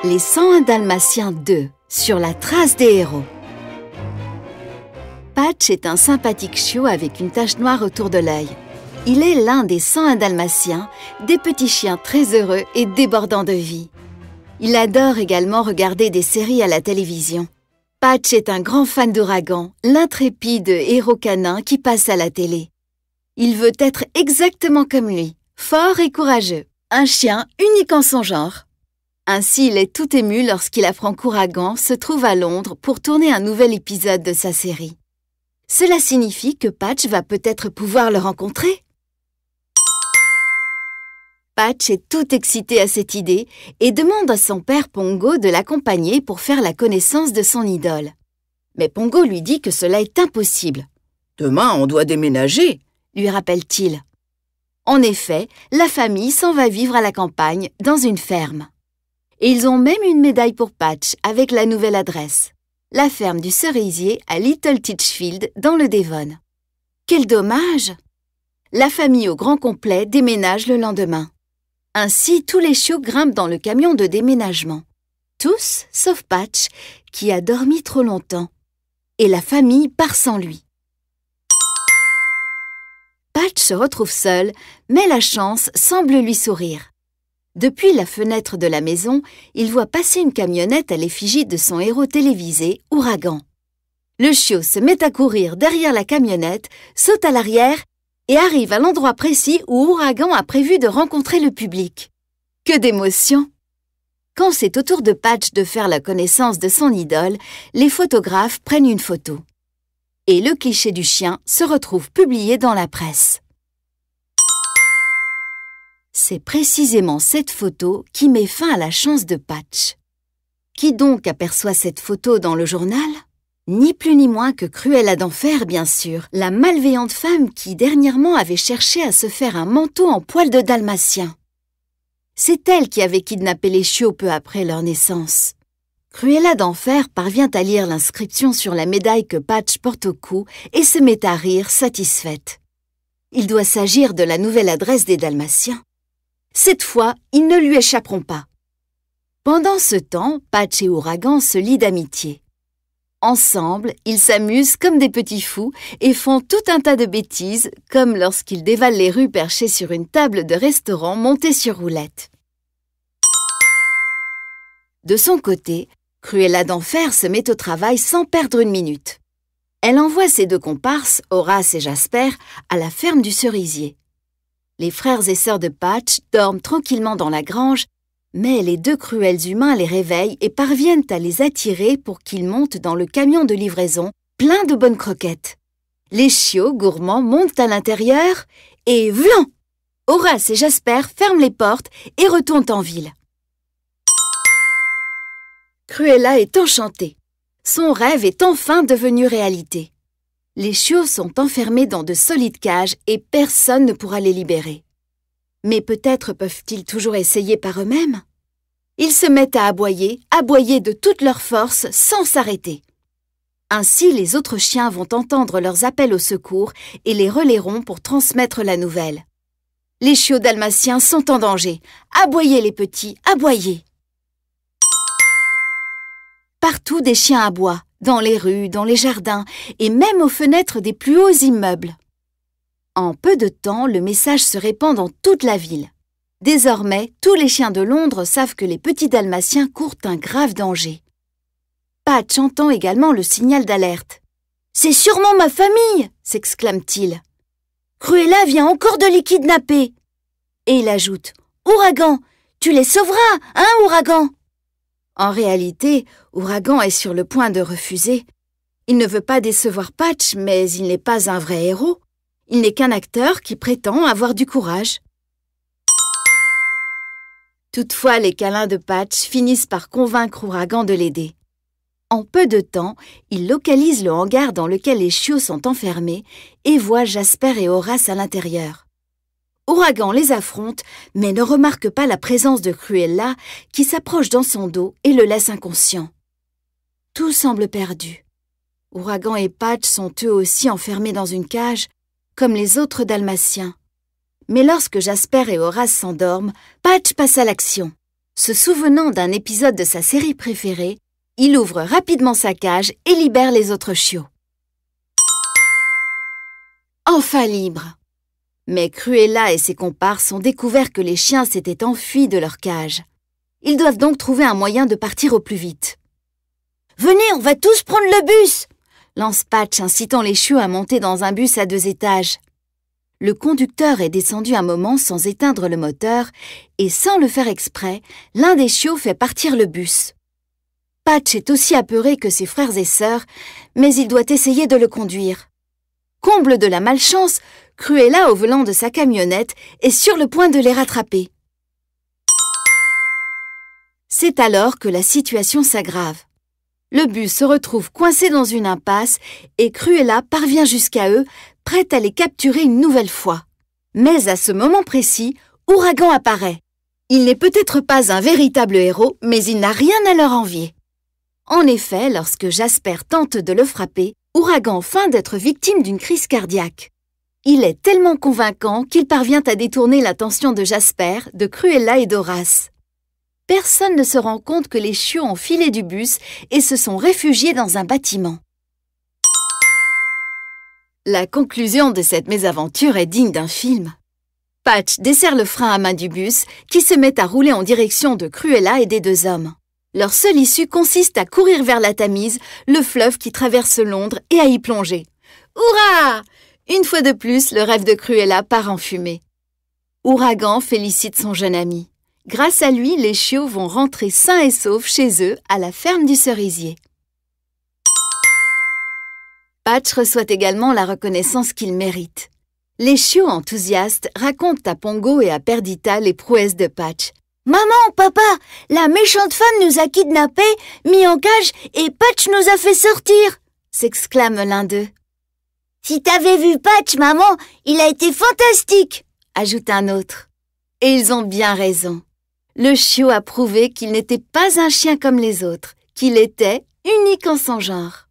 Les 101 Dalmatiens 2, sur la trace des héros. Patch est un sympathique chiot avec une tache noire autour de l'œil. Il est l'un des 101 Dalmatiens, des petits chiens très heureux et débordants de vie. Il adore également regarder des séries à la télévision. Patch est un grand fan d'Ouragan, l'intrépide héros canin qui passe à la télé. Il veut être exactement comme lui, fort et courageux, un chien unique en son genre. Ainsi, il est tout ému lorsqu'il apprend qu'Ouragan se trouve à Londres pour tourner un nouvel épisode de sa série. Cela signifie que Patch va peut-être pouvoir le rencontrer. Patch est tout excité à cette idée et demande à son père Pongo de l'accompagner pour faire la connaissance de son idole. Mais Pongo lui dit que cela est impossible. « Demain, on doit déménager », lui rappelle-t-il. En effet, la famille s'en va vivre à la campagne, dans une ferme. Et ils ont même une médaille pour Patch avec la nouvelle adresse. La ferme du cerisier à Little Titchfield dans le Devon. Quel dommage! La famille au grand complet déménage le lendemain. Ainsi, tous les chiots grimpent dans le camion de déménagement. Tous, sauf Patch, qui a dormi trop longtemps. Et la famille part sans lui. Patch se retrouve seul, mais la chance semble lui sourire. Depuis la fenêtre de la maison, il voit passer une camionnette à l'effigie de son héros télévisé, Ouragan. Le chiot se met à courir derrière la camionnette, saute à l'arrière et arrive à l'endroit précis où Ouragan a prévu de rencontrer le public. Que d'émotion! Quand c'est au tour de Patch de faire la connaissance de son idole, les photographes prennent une photo. Et le cliché du chien se retrouve publié dans la presse. C'est précisément cette photo qui met fin à la chance de Patch. Qui donc aperçoit cette photo dans le journal? Ni plus ni moins que Cruella d'Enfer, bien sûr, la malveillante femme qui dernièrement avait cherché à se faire un manteau en poil de dalmatien. C'est elle qui avait kidnappé les chiots peu après leur naissance. Cruella d'Enfer parvient à lire l'inscription sur la médaille que Patch porte au cou et se met à rire, satisfaite. Il doit s'agir de la nouvelle adresse des Dalmatiens. Cette fois, ils ne lui échapperont pas. Pendant ce temps, Patch et Ouragan se lient d'amitié. Ensemble, ils s'amusent comme des petits fous et font tout un tas de bêtises, comme lorsqu'ils dévalent les rues perchées sur une table de restaurant montée sur roulette. De son côté, Cruella d'Enfer se met au travail sans perdre une minute. Elle envoie ses deux comparses, Horace et Jasper, à la ferme du cerisier. Les frères et sœurs de Patch dorment tranquillement dans la grange, mais les deux cruels humains les réveillent et parviennent à les attirer pour qu'ils montent dans le camion de livraison plein de bonnes croquettes. Les chiots gourmands montent à l'intérieur et vlan! Horace et Jasper ferment les portes et retournent en ville. Cruella est enchantée. Son rêve est enfin devenu réalité. Les chiots sont enfermés dans de solides cages et personne ne pourra les libérer. Mais peut-être peuvent-ils toujours essayer par eux-mêmes? Ils se mettent à aboyer de toute leur force sans s'arrêter. Ainsi, les autres chiens vont entendre leurs appels au secours et les relayeront pour transmettre la nouvelle. Les chiots dalmatiens sont en danger. Aboyez les petits, aboyez! Partout des chiens aboient, dans les rues, dans les jardins et même aux fenêtres des plus hauts immeubles. En peu de temps, le message se répand dans toute la ville. Désormais, tous les chiens de Londres savent que les petits dalmatiens courent un grave danger. Patch entend également le signal d'alerte. « C'est sûrement ma famille !» s'exclame-t-il. « Cruella vient encore de les kidnapper !» Et il ajoute « Ouragan, tu les sauveras, hein, Ouragan ?» En réalité, Ouragan est sur le point de refuser. Il ne veut pas décevoir Patch, mais il n'est pas un vrai héros. Il n'est qu'un acteur qui prétend avoir du courage. Toutefois, les câlins de Patch finissent par convaincre Ouragan de l'aider. En peu de temps, il localise le hangar dans lequel les chiots sont enfermés et voit Jasper et Horace à l'intérieur. Ouragan les affronte, mais ne remarque pas la présence de Cruella qui s'approche dans son dos et le laisse inconscient. Tout semble perdu. Ouragan et Patch sont eux aussi enfermés dans une cage, comme les autres dalmatiens. Mais lorsque Jasper et Horace s'endorment, Patch passe à l'action. Se souvenant d'un épisode de sa série préférée, il ouvre rapidement sa cage et libère les autres chiots. Enfin libre! Mais Cruella et ses comparses ont découvert que les chiens s'étaient enfuis de leur cage. Ils doivent donc trouver un moyen de partir au plus vite. « Venez, on va tous prendre le bus !» lance Patch, incitant les chiots à monter dans un bus à 2 étages. Le conducteur est descendu un moment sans éteindre le moteur et sans le faire exprès, l'un des chiots fait partir le bus. Patch est aussi apeuré que ses frères et sœurs, mais il doit essayer de le conduire. Comble de la malchance, Cruella au volant de sa camionnette est sur le point de les rattraper. C'est alors que la situation s'aggrave. Le bus se retrouve coincé dans une impasse et Cruella parvient jusqu'à eux, prête à les capturer une nouvelle fois. Mais à ce moment précis, Ouragan apparaît. Il n'est peut-être pas un véritable héros, mais il n'a rien à leur envier. En effet, lorsque Jasper tente de le frapper, Ouragan feint d'être victime d'une crise cardiaque. Il est tellement convaincant qu'il parvient à détourner l'attention de Jasper, de Cruella et d'Horace. Personne ne se rend compte que les chiots ont filé du bus et se sont réfugiés dans un bâtiment. La conclusion de cette mésaventure est digne d'un film. Patch desserre le frein à main du bus qui se met à rouler en direction de Cruella et des 2 hommes. Leur seule issue consiste à courir vers la Tamise, le fleuve qui traverse Londres, et à y plonger. Hurrah! Une fois de plus, le rêve de Cruella part en fumée. Ouragan félicite son jeune ami. Grâce à lui, les chiots vont rentrer sains et saufs chez eux à la ferme du cerisier. Patch reçoit également la reconnaissance qu'il mérite. Les chiots enthousiastes racontent à Pongo et à Perdita les prouesses de Patch. « Maman, papa, la méchante femme nous a kidnappés, mis en cage et Patch nous a fait sortir !» s'exclame l'un d'eux. « Si t'avais vu Patch, maman, il a été fantastique !» ajoute un autre. Et ils ont bien raison. Le chiot a prouvé qu'il n'était pas un chien comme les autres, qu'il était unique en son genre.